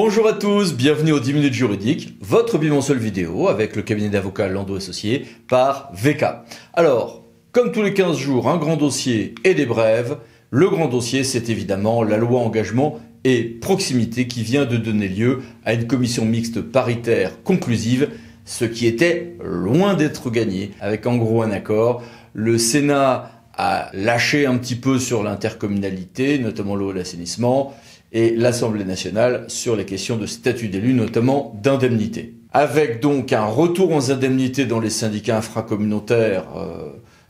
Bonjour à tous, bienvenue aux 10 minutes juridiques, votre bimensuel vidéo avec le cabinet d'avocats Landau Associés par VK. Alors, comme tous les 15 jours, un grand dossier et des brèves. Le grand dossier, c'est évidemment la loi engagement et proximité qui vient de donner lieu à une commission mixte paritaire conclusive, ce qui était loin d'être gagné, avec en gros un accord. Le Sénat a lâché un petit peu sur l'intercommunalité, notamment l'eau et l'assainissement, et l'Assemblée nationale sur les questions de statut d'élu, notamment d'indemnité. Avec donc un retour aux indemnités dans les syndicats infracommunautaires,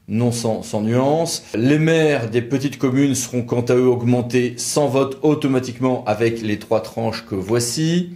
non sans nuance. Les maires des petites communes seront quant à eux augmentés sans vote automatiquement avec les 3 tranches que voici.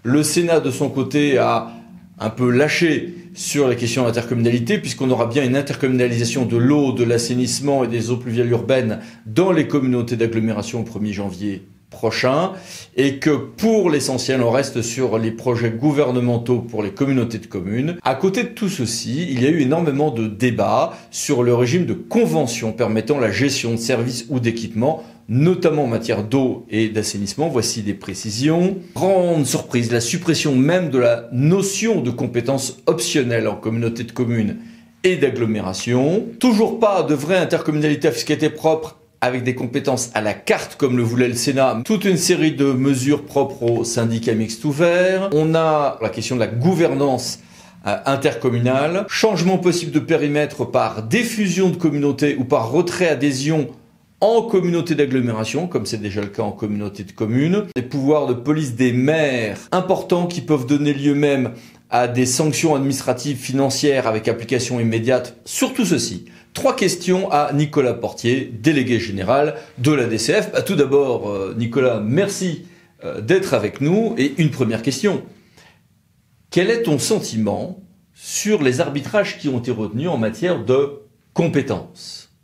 Le Sénat de son côté a un peu lâché sur la question d'intercommunalité puisqu'on aura bien une intercommunalisation de l'eau, de l'assainissement et des eaux pluviales urbaines dans les communautés d'agglomération au 1er janvier prochain, et que pour l'essentiel on reste sur les projets gouvernementaux pour les communautés de communes. À côté de tout ceci, il y a eu énormément de débats sur le régime de convention permettant la gestion de services ou d'équipements, notamment en matière d'eau et d'assainissement. Voici des précisions. Grande surprise, la suppression même de la notion de compétence optionnelle en communauté de communes et d'agglomération. Toujours pas de vraie intercommunalité à fiscalité propre avec des compétences à la carte comme le voulait le Sénat, toute une série de mesures propres aux syndicats mixtes ouverts. On a la question de la gouvernance intercommunale, changement possible de périmètre par diffusion de communautés ou par retrait-adhésion en communauté d'agglomération, comme c'est déjà le cas en communauté de communes. Les pouvoirs de police des maires importants qui peuvent donner lieu même à des sanctions administratives financières avec application immédiate. Surtout ceci. 3 questions à Nicolas Portier, délégué général de la DCF. Tout d'abord, Nicolas, merci d'être avec nous. Et une première question. Quel est ton sentiment sur les arbitrages qui ont été retenus en matière de compétences ?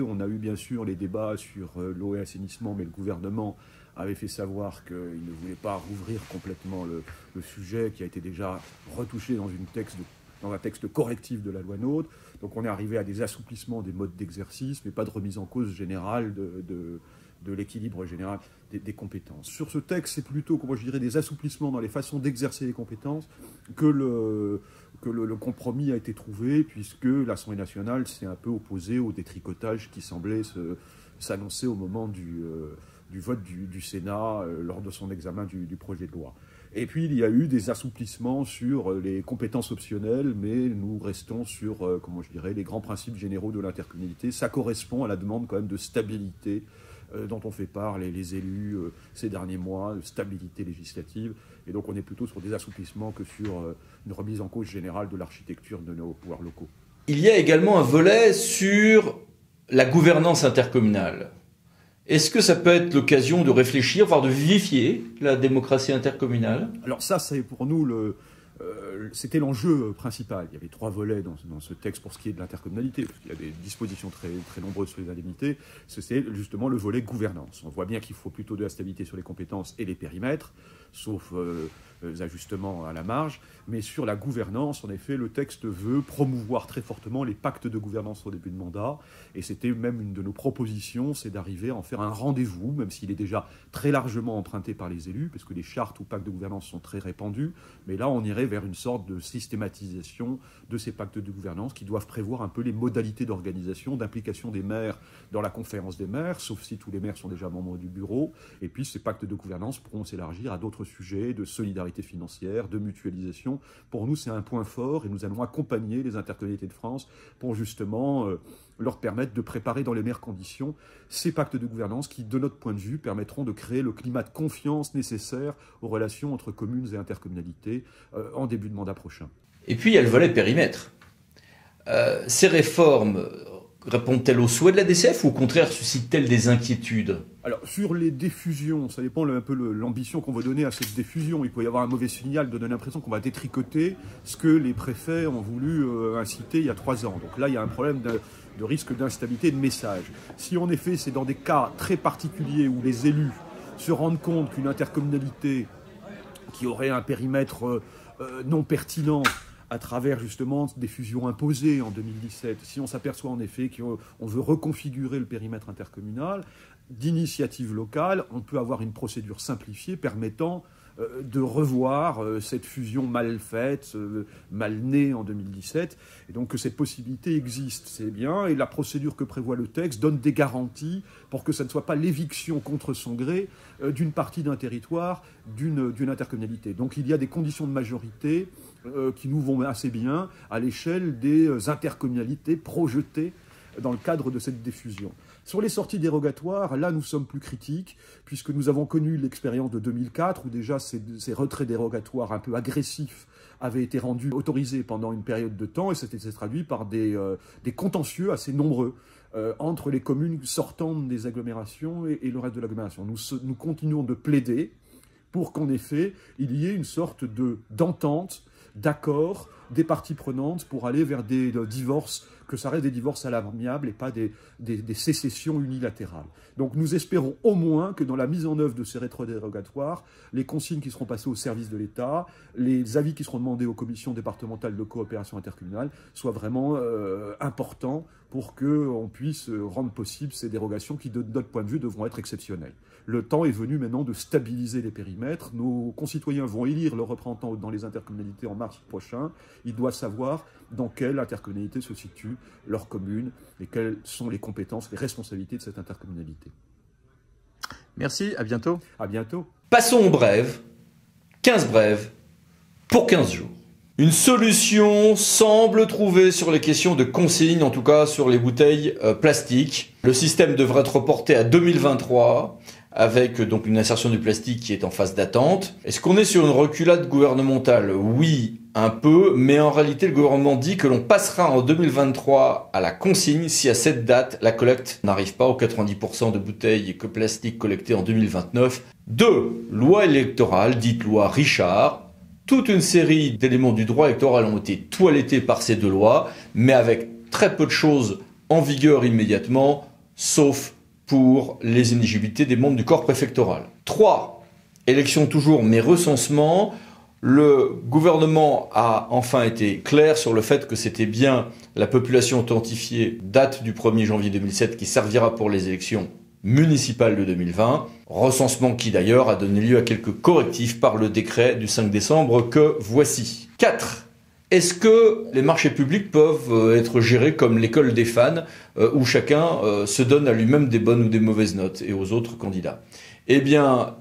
On a eu bien sûr les débats sur l'eau et l'assainissement, mais le gouvernement avait fait savoir qu'il ne voulait pas rouvrir complètement le sujet qui a été déjà retouché dans un texte correctif de la loi NOTRe. Donc on est arrivé à des assouplissements des modes d'exercice, mais pas de remise en cause générale de l'équilibre général des compétences. Sur ce texte, c'est plutôt, comment je dirais, des assouplissements dans les façons d'exercer les compétences que le compromis a été trouvé, puisque l'Assemblée nationale s'est un peu opposée au détricotage qui semblait s'annoncer au moment du vote du Sénat lors de son examen du projet de loi. Et puis, il y a eu des assouplissements sur les compétences optionnelles, mais nous restons sur, comment je dirais, les grands principes généraux de l'intercommunalité. Ça correspond à la demande quand même de stabilité dont ont fait part les élus ces derniers mois, de stabilité législative. Et donc, on est plutôt sur des assouplissements que sur une remise en cause générale de l'architecture de nos pouvoirs locaux. Il y a également un volet sur la gouvernance intercommunale. Est-ce que ça peut être l'occasion de réfléchir, voire de vivifier la démocratie intercommunale ? Alors ça, c'est pour nous c'était l'enjeu principal. Il y avait 3 volets dans ce texte pour ce qui est de l'intercommunalité, parce qu'il y a des dispositions très, très nombreuses sur les indemnités. C'est justement le volet gouvernance. On voit bien qu'il faut plutôt de la stabilité sur les compétences et les périmètres, sauf ajustements à la marge. Mais sur la gouvernance, en effet, le texte veut promouvoir très fortement les pactes de gouvernance au début de mandat. Et c'était même une de nos propositions, c'est d'arriver à en faire un rendez-vous, même s'il est déjà très largement emprunté par les élus, parce que les chartes ou pactes de gouvernance sont très répandus. Mais là, on irait vers une sorte de systématisation de ces pactes de gouvernance qui doivent prévoir un peu les modalités d'organisation, d'implication des maires dans la conférence des maires, sauf si tous les maires sont déjà membres du bureau. Et puis ces pactes de gouvernance pourront s'élargir à d'autres sujets de solidarité financière, de mutualisation. Pour nous, c'est un point fort et nous allons accompagner les intercommunalités de France pour justement leur permettre de préparer dans les meilleures conditions ces pactes de gouvernance qui, de notre point de vue, permettront de créer le climat de confiance nécessaire aux relations entre communes et intercommunalités en début de mandat prochain. Et puis il y a le volet périmètre. Ces réformes répondent-elles aux souhaits de la DCF ou au contraire suscitent-elles des inquiétudes ? Alors, sur les diffusions, ça dépend un peu l'ambition qu'on veut donner à cette diffusion. Il peut y avoir un mauvais signal de donner l'impression qu'on va détricoter ce que les préfets ont voulu inciter il y a 3 ans. Donc là, il y a un problème de risque d'instabilité de message. Si en effet, c'est dans des cas très particuliers où les élus se rendent compte qu'une intercommunalité qui aurait un périmètre non pertinent à travers justement des fusions imposées en 2017, si on s'aperçoit en effet qu'on veut reconfigurer le périmètre intercommunal, d'initiative locale, on peut avoir une procédure simplifiée permettant de revoir cette fusion mal faite, mal née en 2017, et donc que cette possibilité existe, c'est bien, et la procédure que prévoit le texte donne des garanties pour que ça ne soit pas l'éviction contre son gré d'une partie d'un territoire, d'une intercommunalité. Donc il y a des conditions de majorité qui nous vont assez bien à l'échelle des intercommunalités projetées dans le cadre de cette diffusion. Sur les sorties dérogatoires, là nous sommes plus critiques, puisque nous avons connu l'expérience de 2004, où déjà ces retraits dérogatoires un peu agressifs avaient été rendus autorisés pendant une période de temps, et c'était traduit par des contentieux assez nombreux entre les communes sortant des agglomérations et le reste de l'agglomération. Nous continuons de plaider pour qu'en effet, il y ait une sorte d'entente, d'accord des parties prenantes pour aller vers des divorces, que ça reste des divorces à l'amiable et pas des sécessions unilatérales. Donc nous espérons au moins que dans la mise en œuvre de ces rétrodérogatoires, les consignes qui seront passées au service de l'État, les avis qui seront demandés aux commissions départementales de coopération intercommunale soient vraiment importants pour qu'on puisse rendre possible ces dérogations qui, de notre point de vue, devront être exceptionnelles. Le temps est venu maintenant de stabiliser les périmètres. Nos concitoyens vont élire leurs représentants dans les intercommunalités en mars prochain. Ils doivent savoir dans quelle intercommunalité se situe leur commune et quelles sont les compétences, les responsabilités de cette intercommunalité. Merci, à bientôt. À bientôt. Passons aux brèves. 15 brèves pour 15 jours. Une solution semble trouvée sur les questions de consigne, en tout cas sur les bouteilles plastiques. Le système devrait être reporté à 2023, avec donc une insertion du plastique qui est en phase d'attente. Est-ce qu'on est sur une reculade gouvernementale? Oui, un peu, mais en réalité, le gouvernement dit que l'on passera en 2023 à la consigne si à cette date, la collecte n'arrive pas aux 90% de bouteilles plastiques collectées en 2029. 2. Loi électorale, dite loi Richard. Toute une série d'éléments du droit électoral ont été toilettés par ces deux lois, mais avec très peu de choses en vigueur immédiatement, sauf pour les inéligibilités des membres du corps préfectoral. 3. Élection toujours, mais recensement. Le gouvernement a enfin été clair sur le fait que c'était bien la population authentifiée, date du 1er janvier 2007, qui servira pour les élections municipales de 2020. Recensement qui d'ailleurs a donné lieu à quelques correctifs par le décret du 5 décembre que voici. 4. Est-ce que les marchés publics peuvent être gérés comme l'école des fans, où chacun se donne à lui-même des bonnes ou des mauvaises notes et aux autres candidats? Eh bien,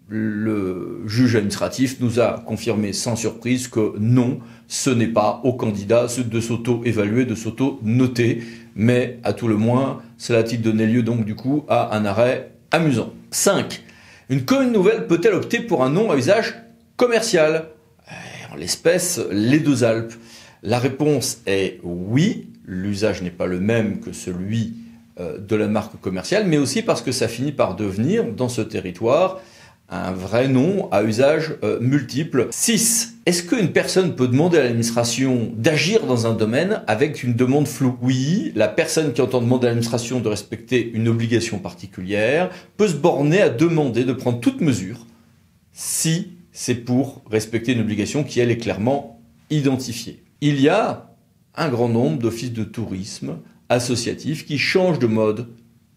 le juge administratif nous a confirmé sans surprise que non, ce n'est pas aux candidats de s'auto-évaluer, de s'auto-noter, mais à tout le moins, cela a-t-il donné lieu donc du coup à un arrêt amusant. 5. Une commune nouvelle peut-elle opter pour un nom à usage commercial? En l'espèce, les Deux Alpes. La réponse est oui, l'usage n'est pas le même que celui de la marque commerciale, mais aussi parce que ça finit par devenir, dans ce territoire, un vrai nom à usage multiple. 6. Est-ce qu'une personne peut demander à l'administration d'agir dans un domaine avec une demande floue? Oui, la personne qui entend demander à l'administration de respecter une obligation particulière peut se borner à demander de prendre toute mesure si c'est pour respecter une obligation qui, elle, est clairement identifiée. Il y a un grand nombre d'offices de tourisme associatifs qui changent de mode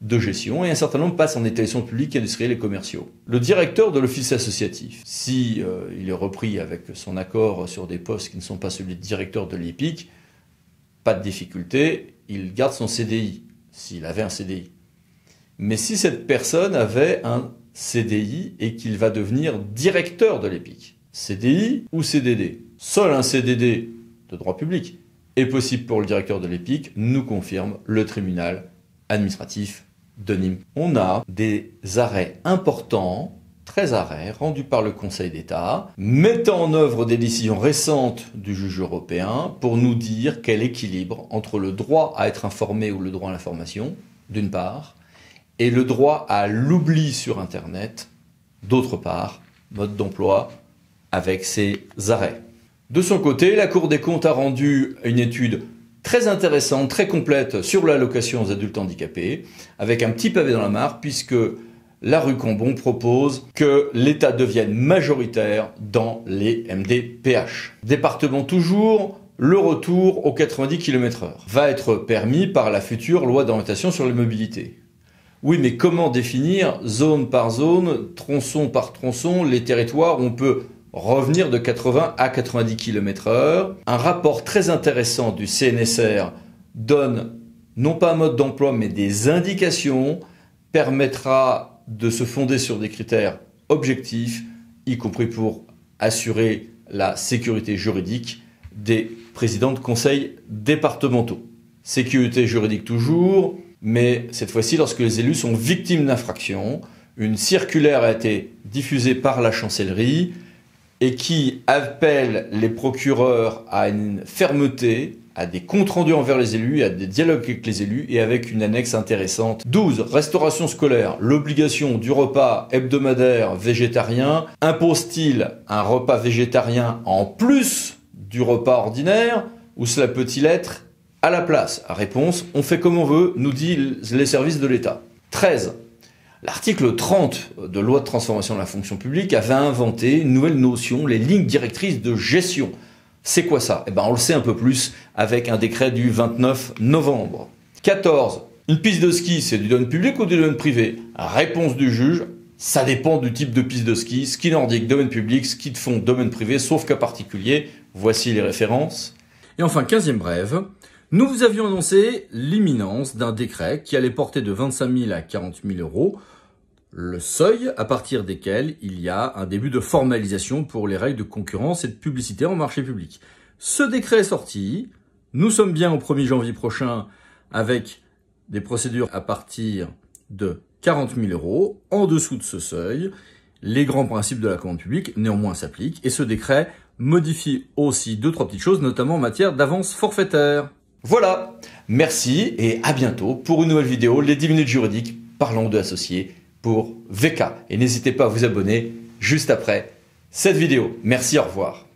de gestion et un certain nombre passent en établissements publics, industriels et commerciaux. Le directeur de l'office associatif, si il est repris avec son accord sur des postes qui ne sont pas celui de directeur de l'EPIC, pas de difficulté, il garde son CDI, s'il avait un CDI. Mais si cette personne avait un CDI et qu'il va devenir directeur de l'EPIC, CDI ou CDD, seul un CDD de droit public est possible pour le directeur de l'EPIC, nous confirme le tribunal administratif de Nîmes. On a des arrêts importants, 13 arrêts rendus par le Conseil d'État, mettant en œuvre des décisions récentes du juge européen pour nous dire quel équilibre entre le droit à être informé ou le droit à l'information, d'une part, et le droit à l'oubli sur Internet, d'autre part, mode d'emploi avec ces arrêts. De son côté, la Cour des comptes a rendu une étude très intéressante, très complète sur l'allocation aux adultes handicapés, avec un petit pavé dans la mare, puisque la rue Cambon propose que l'État devienne majoritaire dans les MDPH. Département toujours, le retour aux 90 km/h va être permis par la future loi d'orientation sur les mobilités. Oui, mais comment définir zone par zone, tronçon par tronçon, les territoires où on peut revenir de 80 à 90 km/h? Un rapport très intéressant du CNSR donne non pas un mode d'emploi, mais des indications, permettra de se fonder sur des critères objectifs, y compris pour assurer la sécurité juridique des présidents de conseils départementaux. Sécurité juridique toujours, mais cette fois-ci lorsque les élus sont victimes d'infractions. Une circulaire a été diffusée par la chancellerie et qui appelle les procureurs à une fermeté, à des comptes rendus envers les élus, à des dialogues avec les élus et avec une annexe intéressante. 12. Restauration scolaire. L'obligation du repas hebdomadaire végétarien. Impose-t-il un repas végétarien en plus du repas ordinaire ou cela peut-il être à la place? Réponse, on fait comme on veut, nous disent les services de l'État. 13. L'article 30 de loi de transformation de la fonction publique avait inventé une nouvelle notion, les lignes directrices de gestion. C'est quoi ça? On le sait un peu plus avec un décret du 29 novembre. 14. Une piste de ski, c'est du domaine public ou du domaine privé? Réponse du juge, ça dépend du type de piste de ski. Ski nordique, domaine public, ski de fond, domaine privé, sauf cas particulier. Voici les références. Et enfin, 15e brève. Nous vous avions annoncé l'imminence d'un décret qui allait porter de 25 000 à 40 000 euros le seuil à partir desquels il y a un début de formalisation pour les règles de concurrence et de publicité en marché public. Ce décret est sorti, nous sommes bien au 1er janvier prochain avec des procédures à partir de 40 000 euros. En dessous de ce seuil, les grands principes de la commande publique néanmoins s'appliquent et ce décret modifie aussi 2-3 petites choses, notamment en matière d'avance forfaitaire. Voilà, merci et à bientôt pour une nouvelle vidéo, les 10 minutes juridiques, parlons de associés pour VK. Et n'hésitez pas à vous abonner juste après cette vidéo. Merci, au revoir.